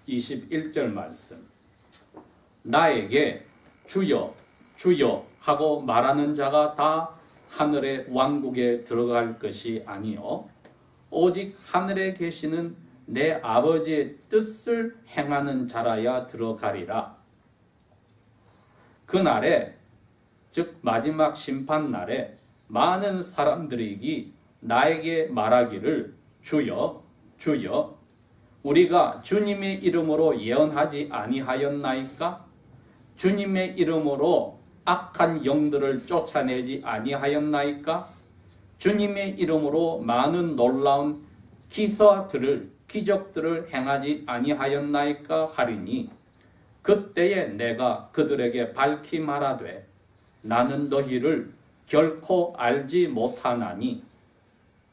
21절 말씀. 나에게 주여 주여 하고 말하는 자가 다 하늘의 왕국에 들어갈 것이 아니요 오직 하늘에 계시는 내 아버지의 뜻을 행하는 자라야 들어가리라. 그날에 즉 마지막 심판날에 많은 사람들이 나에게 말하기를 주여 주여 우리가 주님의 이름으로 예언하지 아니하였나이까? 주님의 이름으로 악한 영들을 쫓아내지 아니하였나이까? 주님의 이름으로 많은 놀라운 기적들을 행하지 아니하였나이까 하리니 그때에 내가 그들에게 밝히 말하되 나는 너희를 결코 알지 못하나니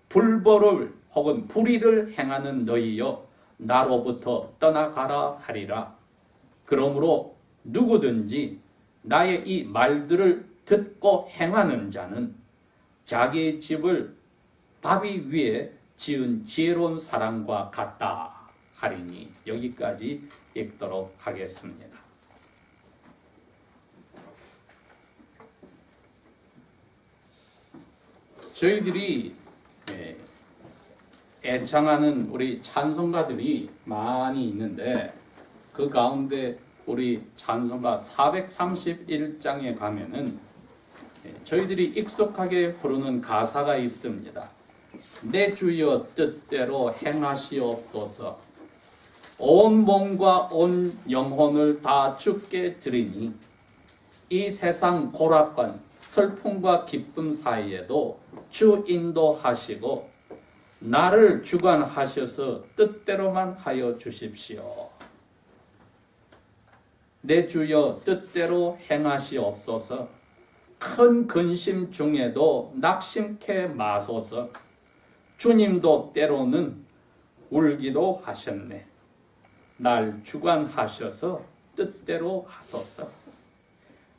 불법을 혹은 불의를 행하는 너희여 나로부터 떠나가라 하리라. 그러므로 누구든지 나의 이 말들을 듣고 행하는 자는 자기의 집을 바위 위에 지은 지혜로운 사람과 같다 하리니. 여기까지 읽도록 하겠습니다. 저희들이 애창하는 우리 찬송가들이 많이 있는데 그 가운데 우리 찬송가 431장에 가면은 저희들이 익숙하게 부르는 가사가 있습니다. 내 주여 뜻대로 행하시옵소서. 온 몸과 온 영혼을 다 주께 드리니 이 세상 고락관 슬픔과 기쁨 사이에도 주 인도하시고 나를 주관하셔서 뜻대로만 하여 주십시오. 내 주여 뜻대로 행하시옵소서. 큰 근심 중에도 낙심케 마소서. 주님도 때로는 울기도 하셨네. 날 주관하셔서 뜻대로 하소서.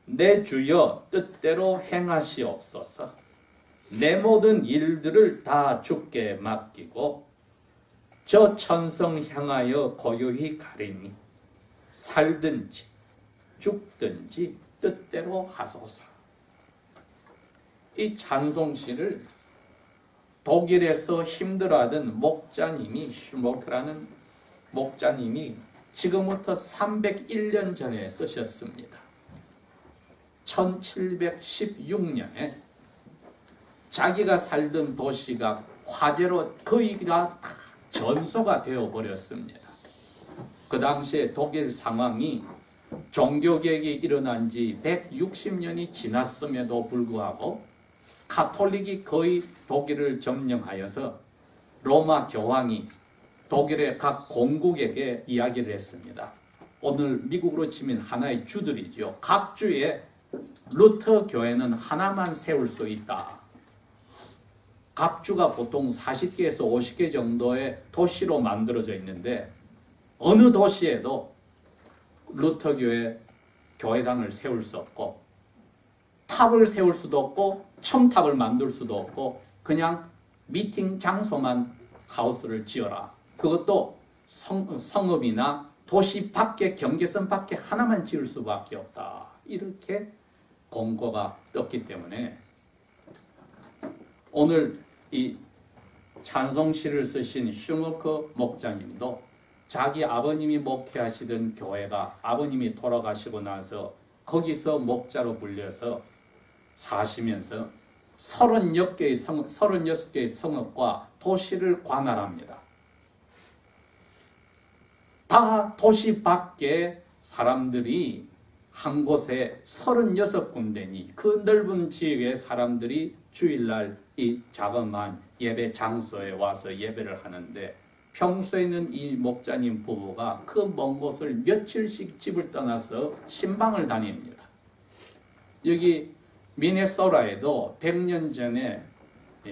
내 주여 뜻대로 행하시옵소서. 내 모든 일들을 다 주께 맡기고 저 천성 향하여 고요히 가리니 살든지 죽든지 뜻대로 하소서. 이 찬송시를 독일에서 힘들어하던 목자님이 슈모크라는 목자님이 지금부터 301년 전에 쓰셨습니다. 1716년에 자기가 살던 도시가 화재로 거의가 전소가 되어버렸습니다. 그 당시에 독일 상황이 종교개혁이 일어난 지 160년이 지났음에도 불구하고 가톨릭이 거의 독일을 점령하여서 로마 교황이 독일의 각 공국에게 이야기를 했습니다. 오늘 미국으로 치면 하나의 주들이죠. 각 주에 루터 교회는 하나만 세울 수 있다. 각 주가 보통 40개에서 50개 정도의 도시로 만들어져 있는데 어느 도시에도 루터 교회당을 세울 수 없고 탑을 세울 수도 없고 첨탑을 만들 수도 없고 그냥 미팅 장소만 하우스를 지어라. 그것도 성읍이나 도시 밖에 경계선 밖에 하나만 지을 수밖에 없다. 이렇게 공고가 떴기 때문에 오늘 이 찬송시를 쓰신 슈머크 목자님도 자기 아버님이 목회하시던 교회가 아버님이 돌아가시고 나서 거기서 목자로 불려서 사시면서 36개의 성읍과 도시를 관할합니다. 다 도시 밖에 사람들이 한 곳에 36군데니 그 넓은 지역의 사람들이 주일날 이 자그마한 예배 장소에 와서 예배를 하는데 평소에는 이 목자님 부부가 그 먼 곳을 며칠씩 집을 떠나서 신방을 다닙니다. 여기 미네소라에도 100년 전에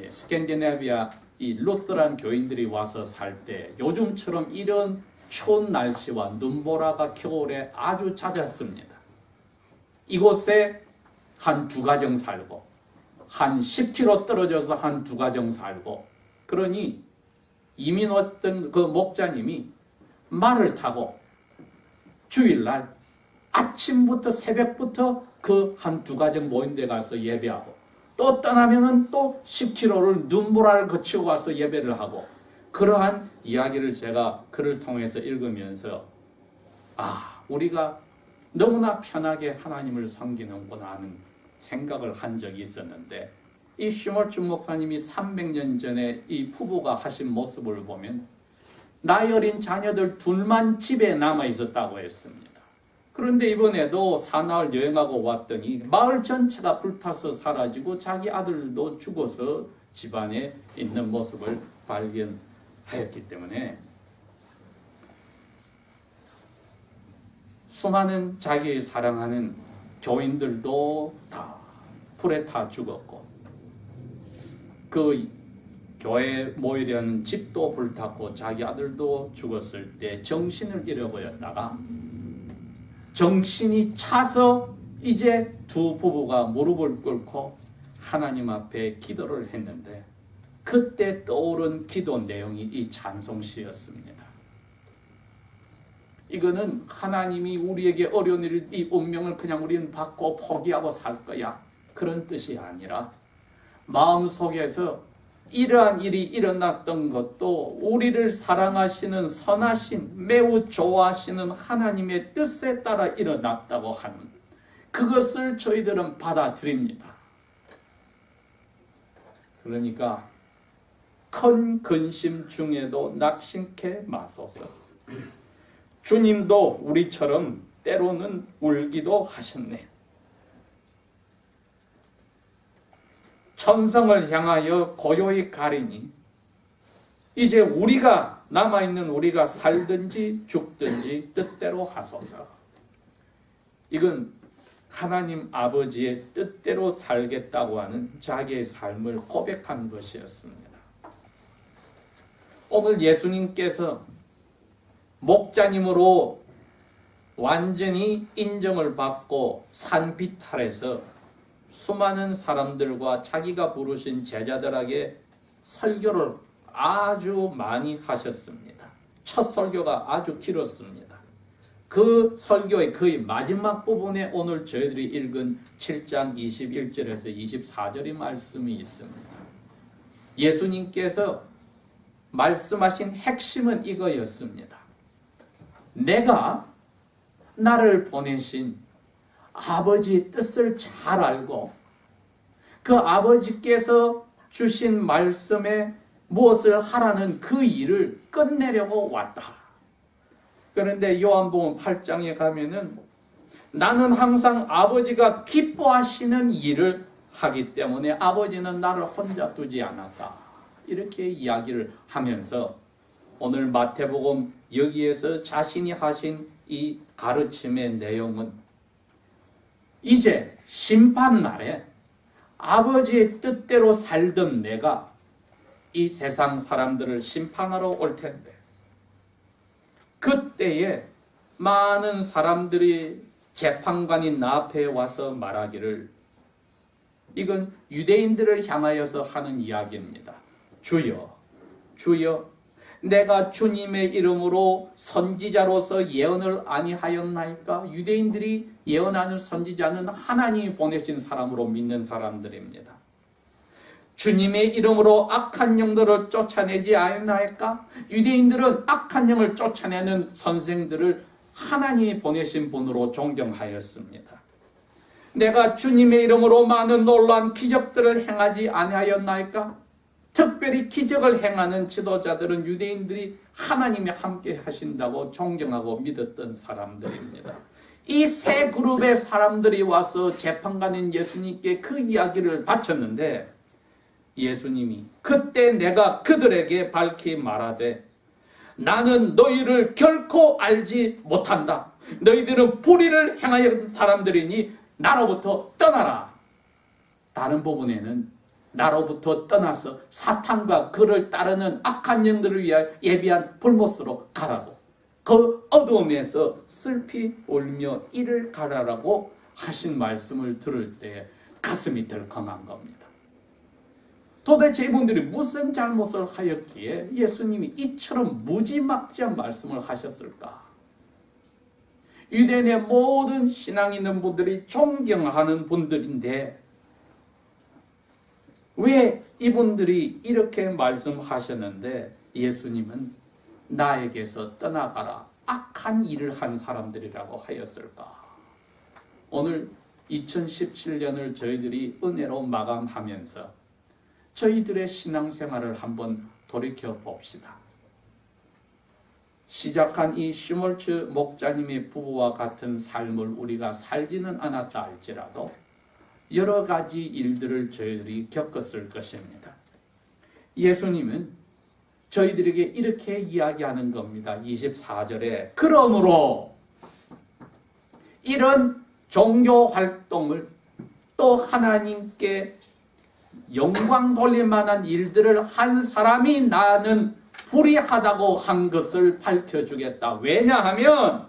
스캔디네비아 이 루터란 교인들이 와서 살 때 요즘처럼 이런 추운 날씨와 눈보라가 겨울에 아주 잦았습니다. 이곳에 한 두 가정 살고 한 10km 떨어져서 한 두 가정 살고 그러니 이민 왔던 그 목자님이 말을 타고 주일날 아침부터 새벽부터 그 한 두 가정 모인 데 가서 예배하고 또 떠나면은 또 10km를 눈보라를 거치고 가서 예배를 하고 그러한 이야기를 제가 글을 통해서 읽으면서 우리가 너무나 편하게 하나님을 섬기는구나 하는 생각을 한 적이 있었는데 이 슈멀츠 목사님이 300년 전에 이 부부가 하신 모습을 보면 나이 어린 자녀들 둘만 집에 남아 있었다고 했습니다. 그런데 이번에도 사나흘 여행하고 왔더니 마을 전체가 불타서 사라지고 자기 아들도 죽어서 집안에 있는 모습을 발견하였기 때문에 수많은 자기 사랑하는 교인들도 다 불에 타 죽었고 그 교회 모이려는 집도 불탔고 자기 아들도 죽었을 때 정신을 잃어버렸다가 정신이 차서 이제 두 부부가 무릎을 꿇고 하나님 앞에 기도를 했는데 그때 떠오른 기도 내용이 이 찬송시였습니다. 이거는 하나님이 우리에게 어려운 일, 이 운명을 그냥 우리는 받고 포기하고 살 거야 그런 뜻이 아니라 마음속에서 이러한 일이 일어났던 것도 우리를 사랑하시는 선하신 매우 좋아하시는 하나님의 뜻에 따라 일어났다고 하는 그것을 저희들은 받아들입니다. 그러니까 큰 근심 중에도 낙심케 마소서. 주님도 우리처럼 때로는 울기도 하셨네. 천성을 향하여 고요히 가리니 이제 우리가 남아있는 우리가 살든지 죽든지 뜻대로 하소서. 이건 하나님 아버지의 뜻대로 살겠다고 하는 자기의 삶을 고백한 것이었습니다. 오늘 예수님께서 목자님으로 완전히 인정을 받고 산비탈에서 수많은 사람들과 자기가 부르신 제자들에게 설교를 아주 많이 하셨습니다. 첫 설교가 아주 길었습니다. 그 설교의 거의 마지막 부분에 오늘 저희들이 읽은 7장 21절에서 24절의 말씀이 있습니다. 예수님께서 말씀하신 핵심은 이거였습니다. 내가 나를 보내신 아버지의 뜻을 잘 알고 그 아버지께서 주신 말씀에 무엇을 하라는 그 일을 끝내려고 왔다. 그런데 요한복음 8장에 가면은 나는 항상 아버지가 기뻐하시는 일을 하기 때문에 아버지는 나를 혼자 두지 않았다. 이렇게 이야기를 하면서 오늘 마태복음 여기에서 자신이 하신 이 가르침의 내용은 이제 심판날에 아버지의 뜻대로 살던 내가 이 세상 사람들을 심판하러 올 텐데 그때에 많은 사람들이 재판관인 나 앞에 와서 말하기를 이건 유대인들을 향하여서 하는 이야기입니다. 주여, 주여, 내가 주님의 이름으로 선지자로서 예언을 아니하였나이까? 유대인들이 예언하는 선지자는 하나님이 보내신 사람으로 믿는 사람들입니다. 주님의 이름으로 악한 영들을 쫓아내지 않나이까? 유대인들은 악한 영을 쫓아내는 선생들을 하나님이 보내신 분으로 존경하였습니다. 내가 주님의 이름으로 많은 놀라운 기적들을 행하지 아니하였나이까? 특별히 기적을 행하는 지도자들은 유대인들이 하나님이 함께 하신다고 존경하고 믿었던 사람들입니다. 이 세 그룹의 사람들이 와서 재판관인 예수님께 그 이야기를 바쳤는데 예수님이 그때 내가 그들에게 밝히 말하되 나는 너희를 결코 알지 못한다. 너희들은 불의를 행하는 사람들이니 나로부터 떠나라. 다른 부분에는 나로부터 떠나서 사탄과 그를 따르는 악한 영들을 위하여 예비한 불못으로 가라고 그 어두움에서 슬피 울며 이를 가라라고 하신 말씀을 들을 때 가슴이 덜컹한 겁니다. 도대체 이분들이 무슨 잘못을 하였기에 예수님이 이처럼 무지막지한 말씀을 하셨을까? 유대인의 모든 신앙 있는 분들이 존경하는 분들인데 왜 이분들이 이렇게 말씀하셨는데 예수님은 나에게서 떠나가라 악한 일을 한 사람들이라고 하였을까? 오늘 2017년을 저희들이 은혜로 마감하면서 저희들의 신앙생활을 한번 돌이켜 봅시다. 시작한 이 슈몰츠 목자님의 부부와 같은 삶을 우리가 살지는 않았다 할지라도 여러 가지 일들을 저희들이 겪었을 것입니다. 예수님은 저희들에게 이렇게 이야기하는 겁니다. 24절에 그러므로 이런 종교 활동을 또 하나님께 영광 돌릴 만한 일들을 한 사람이 나는 불의하다고 한 것을 밝혀주겠다. 왜냐하면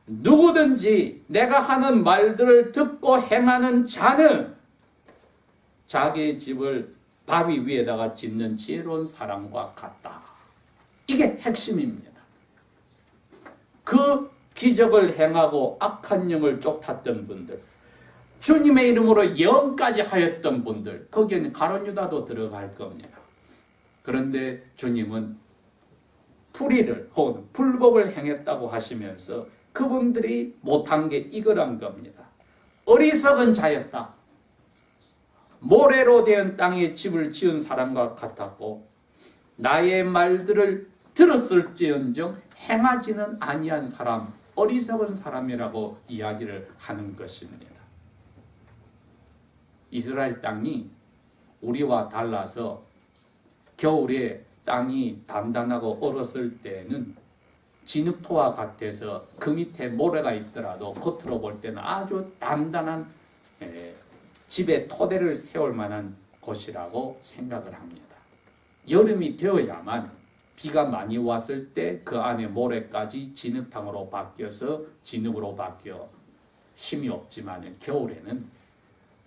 누구든지 내가 하는 말들을 듣고 행하는 자는 자기의 집을 바위 위에다가 짓는 지혜로운 사람과 같다. 이게 핵심입니다. 그 기적을 행하고 악한 영을 쫓았던 분들, 주님의 이름으로 예언까지 하였던 분들, 거기에는 가룟 유다도 들어갈 겁니다. 그런데 주님은 불의를 혹은 불법을 행했다고 하시면서 그분들이 못한 게 이거란 겁니다. 어리석은 자였다. 모래로 된 땅에 집을 지은 사람과 같았고 나의 말들을 들었을지언정 행하지는 아니한 사람, 어리석은 사람이라고 이야기를 하는 것입니다. 이스라엘 땅이 우리와 달라서 겨울에 땅이 단단하고 얼었을 때는 진흙토와 같아서 그 밑에 모래가 있더라도 겉으로 볼 때는 아주 단단한 집에 토대를 세울 만한 곳이라고 생각을 합니다. 여름이 되어야만 비가 많이 왔을 때 그 안에 모래까지 진흙탕으로 바뀌어서 진흙으로 바뀌어 힘이 없지만 겨울에는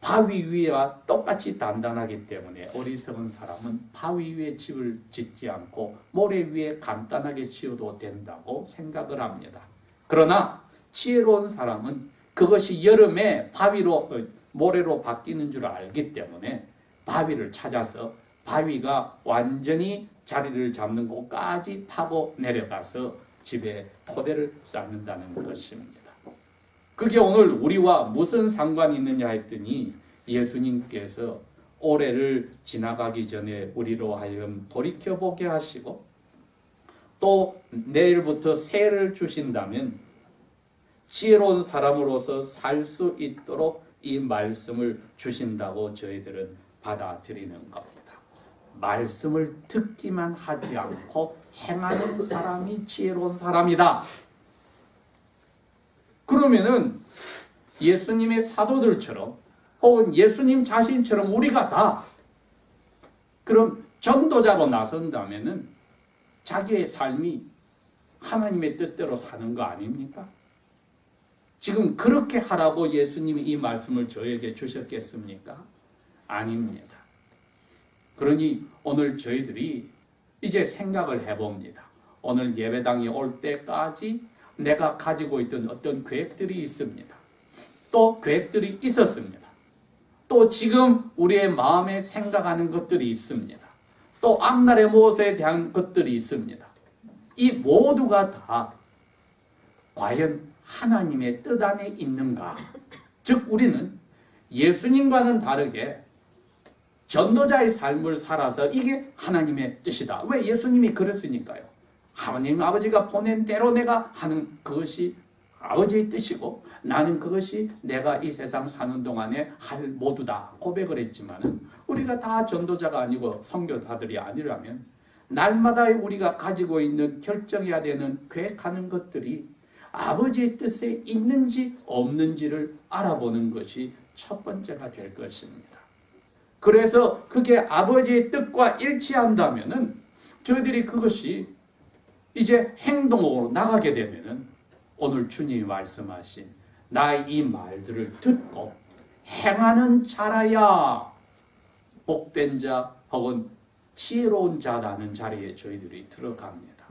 바위 위와 똑같이 단단하기 때문에 어리석은 사람은 바위 위에 집을 짓지 않고 모래 위에 간단하게 지어도 된다고 생각을 합니다. 그러나 지혜로운 사람은 그것이 여름에 바위로 모래로 바뀌는 줄 알기 때문에 바위를 찾아서 바위가 완전히 자리를 잡는 곳까지 파고 내려가서 집에 토대를 쌓는다는 것입니다. 그게 오늘 우리와 무슨 상관이 있느냐 했더니 예수님께서 올해를 지나가기 전에 우리로 하여금 돌이켜보게 하시고 또 내일부터 새해를 주신다면 지혜로운 사람으로서 살 수 있도록 이 말씀을 주신다고 저희들은 받아들이는 겁니다. 말씀을 듣기만 하지 않고 행하는 사람이 지혜로운 사람이다. 그러면은 예수님의 사도들처럼 혹은 예수님 자신처럼 우리가 다 그럼 전도자로 나선다면은 자기의 삶이 하나님의 뜻대로 사는 거 아닙니까? 지금 그렇게 하라고 예수님이 이 말씀을 저에게 주셨겠습니까? 아닙니다. 그러니 오늘 저희들이 이제 생각을 해봅니다. 오늘 예배당에 올 때까지 내가 가지고 있던 어떤 계획들이 있습니다. 또 계획들이 있었습니다. 또 지금 우리의 마음에 생각하는 것들이 있습니다. 또 앞날의 무엇에 대한 것들이 있습니다. 이 모두가 다 과연 하나님의 뜻 안에 있는가? 즉 우리는 예수님과는 다르게 전도자의 삶을 살아서 이게 하나님의 뜻이다. 왜? 예수님이 그랬으니까요. 하나님 아버지가 보낸 대로 내가 하는 그것이 아버지의 뜻이고 나는 그것이 내가 이 세상 사는 동안에 할 모두다 고백을 했지만은 우리가 다 전도자가 아니고 선교사들이 아니라면 날마다 우리가 가지고 있는 결정해야 되는 계획하는 것들이 아버지의 뜻에 있는지 없는지를 알아보는 것이 첫 번째가 될 것입니다. 그래서 그게 아버지의 뜻과 일치한다면은 저희들이 그것이 이제 행동으로 나가게 되면은 오늘 주님이 말씀하신 나의 이 말들을 듣고 행하는 자라야 복된 자 혹은 지혜로운 자라는 자리에 저희들이 들어갑니다.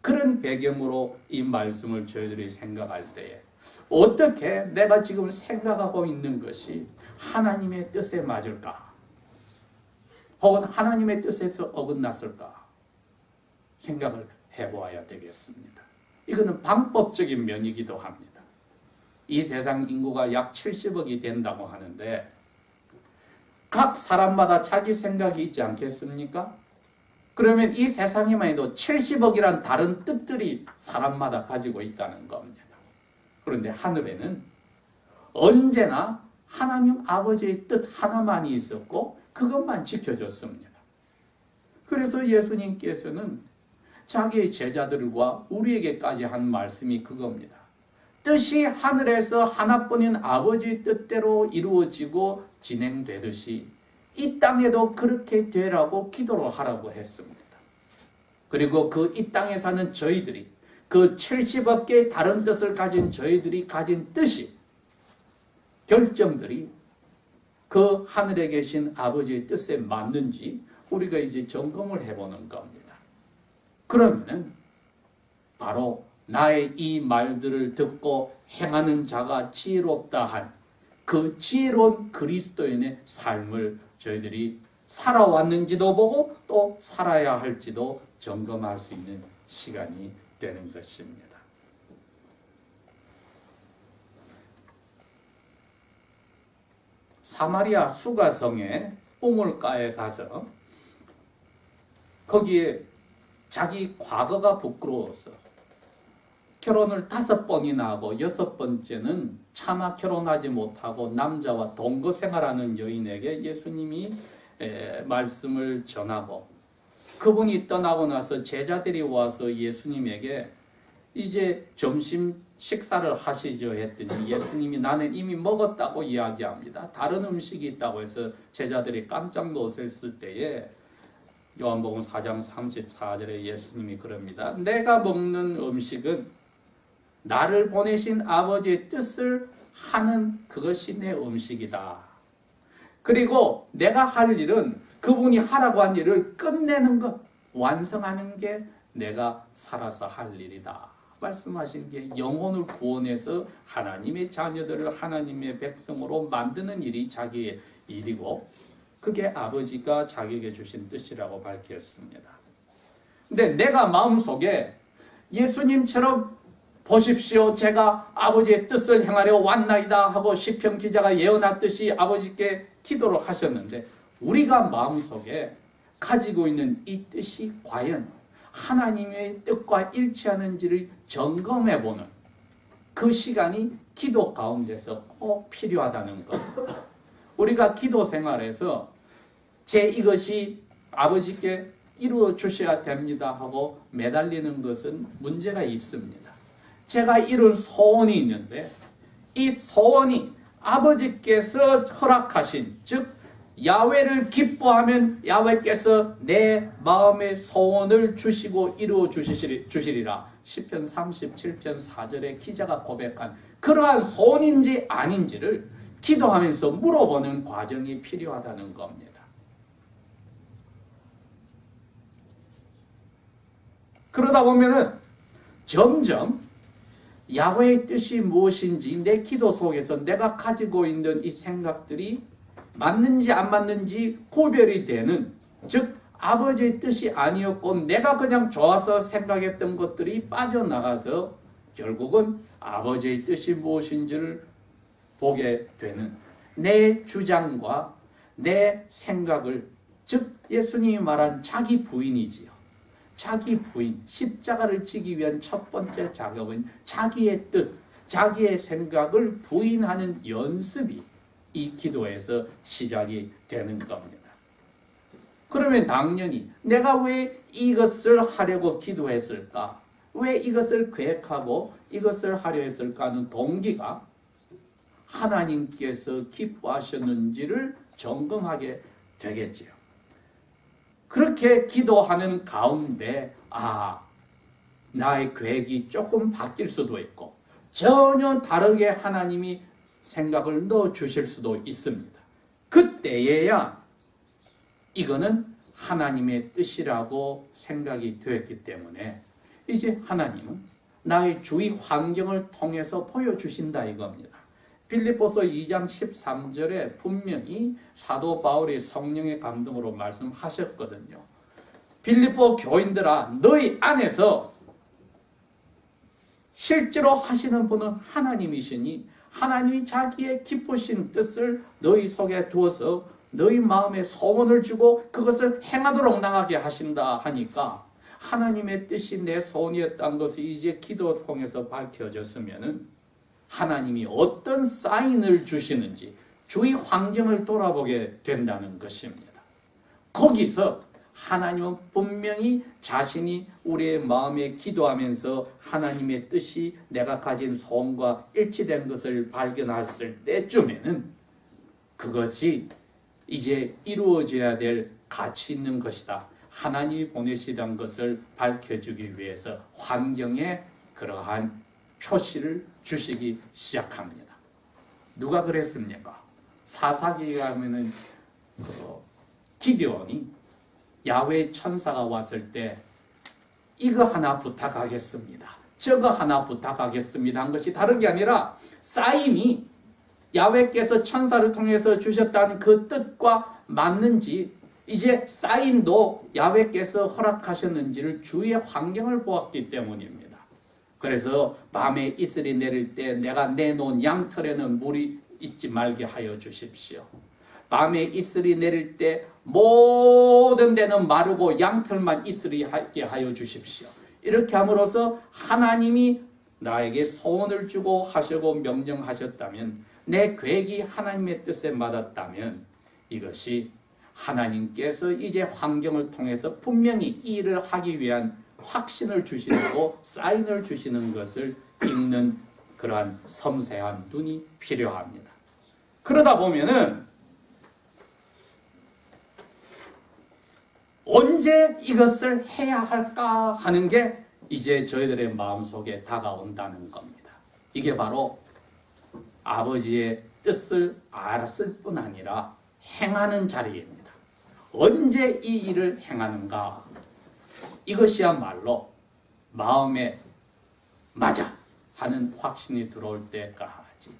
그런 배경으로 이 말씀을 저희들이 생각할 때에 어떻게 내가 지금 생각하고 있는 것이 하나님의 뜻에 맞을까? 혹은 하나님의 뜻에서 어긋났을까? 생각을 해보아야 되겠습니다. 이거는 방법적인 면이기도 합니다. 이 세상 인구가 약 70억이 된다고 하는데 각 사람마다 자기 생각이 있지 않겠습니까? 그러면 이 세상에만 해도 70억이란 다른 뜻들이 사람마다 가지고 있다는 겁니다. 그런데 하늘에는 언제나 하나님 아버지의 뜻 하나만이 있었고 그것만 지켜줬습니다. 그래서 예수님께서는 자기의 제자들과 우리에게까지 한 말씀이 그겁니다. 뜻이 하늘에서 하나뿐인 아버지의 뜻대로 이루어지고 진행되듯이 이 땅에도 그렇게 되라고 기도를 하라고 했습니다. 그리고 그 이 땅에 사는 저희들이 그 70억 개의 다른 뜻을 가진 저희들이 가진 뜻이 결정들이 그 하늘에 계신 아버지의 뜻에 맞는지 우리가 이제 점검을 해보는 겁니다. 그러면은 바로 나의 이 말들을 듣고 행하는 자가 지혜롭다 한 그 지혜로운 그리스도인의 삶을 저희들이 살아왔는지도 보고 또 살아야 할지도 점검할 수 있는 시간이 되는 것입니다. 사마리아 수가성의 우물가에 가서 거기에 자기 과거가 부끄러워서 결혼을 5번이나 하고 6번째는 차마 결혼하지 못하고 남자와 동거 생활하는 여인에게 예수님이 말씀을 전하고 그분이 떠나고 나서 제자들이 와서 예수님에게 이제 점심 식사를 하시죠 했더니 예수님이 나는 이미 먹었다고 이야기합니다. 다른 음식이 있다고 해서 제자들이 깜짝 놀랐을 때에 요한복음 4장 34절에 예수님이 그럽니다. 내가 먹는 음식은 나를 보내신 아버지의 뜻을 하는 그것이 내 음식이다. 그리고 내가 할 일은 그분이 하라고 한 일을 끝내는 것, 완성하는 게 내가 살아서 할 일이다. 말씀하신 게 영혼을 구원해서 하나님의 자녀들을 하나님의 백성으로 만드는 일이 자기의 일이고 그게 아버지가 자기에게 주신 뜻이라고 밝혔습니다. 근데 내가 마음속에 예수님처럼 보십시오. 제가 아버지의 뜻을 행하려 왔나이다 하고 시편 기자가 예언했듯이 아버지께 기도를 하셨는데 우리가 마음속에 가지고 있는 이 뜻이 과연 하나님의 뜻과 일치하는지를 점검해보는 그 시간이 기도 가운데서 꼭 필요하다는 것. 우리가 기도 생활에서 이것이 아버지께 이루어 주셔야 됩니다 하고 매달리는 것은 문제가 있습니다. 제가 이룬 소원이 있는데 이 소원이 아버지께서 허락하신 즉 야훼를 기뻐하면 야훼께서 내 마음의 소원을 주시고 이루어 주시리라. 시편 37편 4절에 기자가 고백한 그러한 소원인지 아닌지를 기도하면서 물어보는 과정이 필요하다는 겁니다. 그러다 보면은 점점 야훼의 뜻이 무엇인지 내 기도 속에서 내가 가지고 있는 이 생각들이 맞는지 안 맞는지 구별이 되는 즉 아버지의 뜻이 아니었고 내가 그냥 좋아서 생각했던 것들이 빠져나가서 결국은 아버지의 뜻이 무엇인지를 보게 되는 내 주장과 내 생각을 즉 예수님이 말한 자기 부인이지요. 자기 부인, 십자가를 지기 위한 첫 번째 작업은 자기의 뜻, 자기의 생각을 부인하는 연습이 이 기도에서 시작이 되는 겁니다. 그러면 당연히 내가 왜 이것을 하려고 기도했을까? 왜 이것을 계획하고 이것을 하려 했을까 하는 동기가 하나님께서 기뻐하셨는지를 점검하게 되겠지요. 그렇게 기도하는 가운데 나의 계획이 조금 바뀔 수도 있고 전혀 다르게 하나님이 생각을 넣어주실 수도 있습니다. 그때에야 이거는 하나님의 뜻이라고 생각이 되었기 때문에 이제 하나님은 나의 주위 환경을 통해서 보여주신다 이겁니다. 빌립보서 2장 13절에 분명히 사도 바울이 성령의 감동으로 말씀하셨거든요. 빌립보 교인들아, 너희 안에서 실제로 하시는 분은 하나님이시니 하나님이 자기의 기쁘신 뜻을 너희 속에 두어서 너희 마음에 소원을 주고 그것을 행하도록 나가게 하신다 하니까 하나님의 뜻이 내 소원이었다는 것이 이제 기도 통해서 밝혀졌으면은 하나님이 어떤 사인을 주시는지 주위 환경을 돌아보게 된다는 것입니다. 거기서 하나님은 분명히 자신이 우리의 마음에 기도하면서 하나님의 뜻이 내가 가진 소원과 일치된 것을 발견했을 때쯤에는 그것이 이제 이루어져야 될 가치 있는 것이다. 하나님이 보내시던 것을 밝혀주기 위해서 환경에 그러한 표시를 주시기 시작합니다. 누가 그랬습니까? 사사기에 가면은 기드온이 야훼 천사가 왔을 때 이거 하나 부탁하겠습니다. 저거 하나 부탁하겠습니다 한 것이 다른 게 아니라 사인이 야훼께서 천사를 통해서 주셨다는 그 뜻과 맞는지 이제 사인도 야훼께서 허락하셨는지를 주위의 환경을 보았기 때문입니다. 그래서 밤에 이슬이 내릴 때 내가 내놓은 양털에는 물이 있지 말게 하여 주십시오. 밤에 이슬이 내릴 때 모든 데는 마르고 양털만 이슬이 있게 하여 주십시오. 이렇게 함으로써 하나님이 나에게 소원을 주고 하시고 명령하셨다면 내 계획이 하나님의 뜻에 맞았다면 이것이 하나님께서 이제 환경을 통해서 분명히 이 일을 하기 위한 확신을 주시고 사인을 주시는 것을 읽는 그러한 섬세한 눈이 필요합니다. 그러다 보면은 언제 이것을 해야 할까 하는 게 이제 저희들의 마음속에 다가온다는 겁니다. 이게 바로 아버지의 뜻을 알았을 뿐 아니라 행하는 자리입니다. 언제 이 일을 행하는가? 이것이야말로 마음에 맞아 하는 확신이 들어올 때까지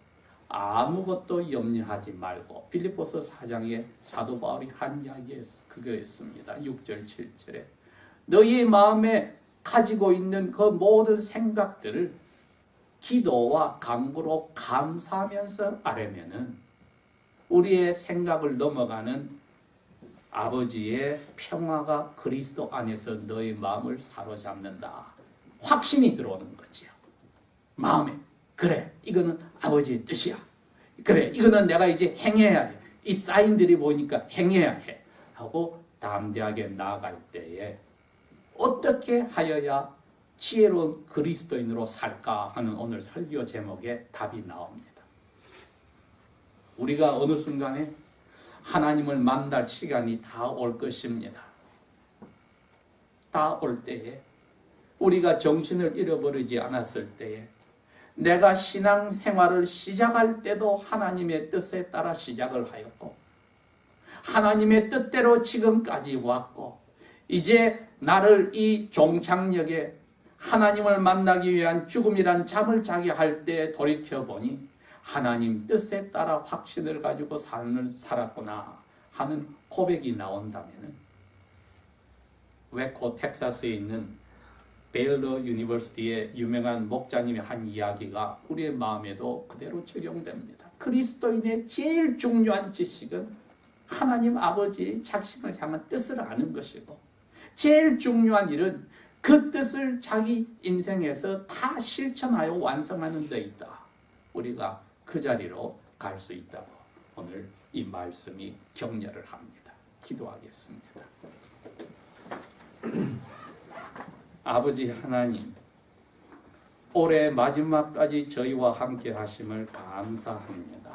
아무것도 염려하지 말고 빌립보서 4장에 사도 바울이 한 이야기가 그거였습니다. 6절 7절에 너희 마음에 가지고 있는 그 모든 생각들을 기도와 간구로 감사하면서 아뢰면은 우리의 생각을 넘어가는 아버지의 평화가 그리스도 안에서 너의 마음을 사로잡는다. 확신이 들어오는 거지요. 마음에 그래 이거는 아버지의 뜻이야. 그래 이거는 내가 이제 행해야 해. 이 사인들이 보이니까 행해야 해. 하고 담대하게 나아갈 때에 어떻게 하여야 지혜로운 그리스도인으로 살까 하는 오늘 설교 제목에 답이 나옵니다. 우리가 어느 순간에 하나님을 만날 시간이 다 올 것입니다. 다 올 때에 우리가 정신을 잃어버리지 않았을 때에 내가 신앙생활을 시작할 때도 하나님의 뜻에 따라 시작을 하였고 하나님의 뜻대로 지금까지 왔고 이제 나를 이 종착역에 하나님을 만나기 위한 죽음이란 잠을 자게 할 때 돌이켜보니 하나님 뜻에 따라 확신을 가지고 삶을 살았구나 하는 고백이 나온다면 웨코 텍사스에 있는 베일러 유니버시티의 유명한 목자님이 한 이야기가 우리의 마음에도 그대로 적용됩니다. 그리스도인의 제일 중요한 지식은 하나님 아버지의 자신을 향한 뜻을 아는 것이고 제일 중요한 일은 그 뜻을 자기 인생에서 다 실천하여 완성하는 데 있다. 우리가 그 자리로 갈 수 있다고 오늘 이 말씀이 격려를 합니다. 기도하겠습니다. 아버지 하나님, 올해 마지막까지 저희와 함께 하심을 감사합니다.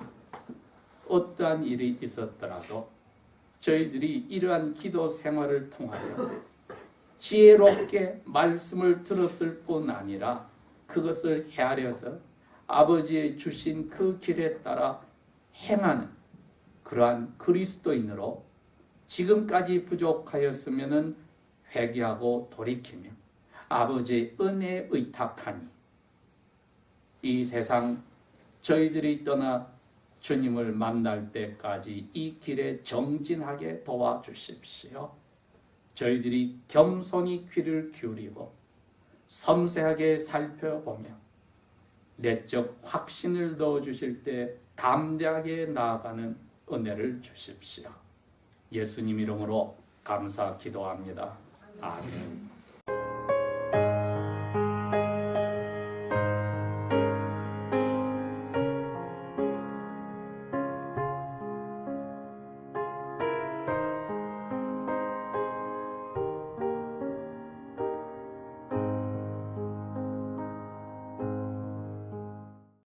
어떠한 일이 있었더라도 저희들이 이러한 기도 생활을 통하여 지혜롭게 말씀을 들었을 뿐 아니라 그것을 헤아려서 아버지의 주신 그 길에 따라 행하는 그러한 그리스도인으로 지금까지 부족하였으면 회개하고 돌이키며 아버지의 은혜에 의탁하니 이 세상 저희들이 떠나 주님을 만날 때까지 이 길에 정진하게 도와주십시오. 저희들이 겸손히 귀를 기울이고 섬세하게 살펴보며 내적 확신을 넣어주실 때 담대하게 나아가는 은혜를 주십시오. 예수님 이름으로 감사 기도합니다. 아멘.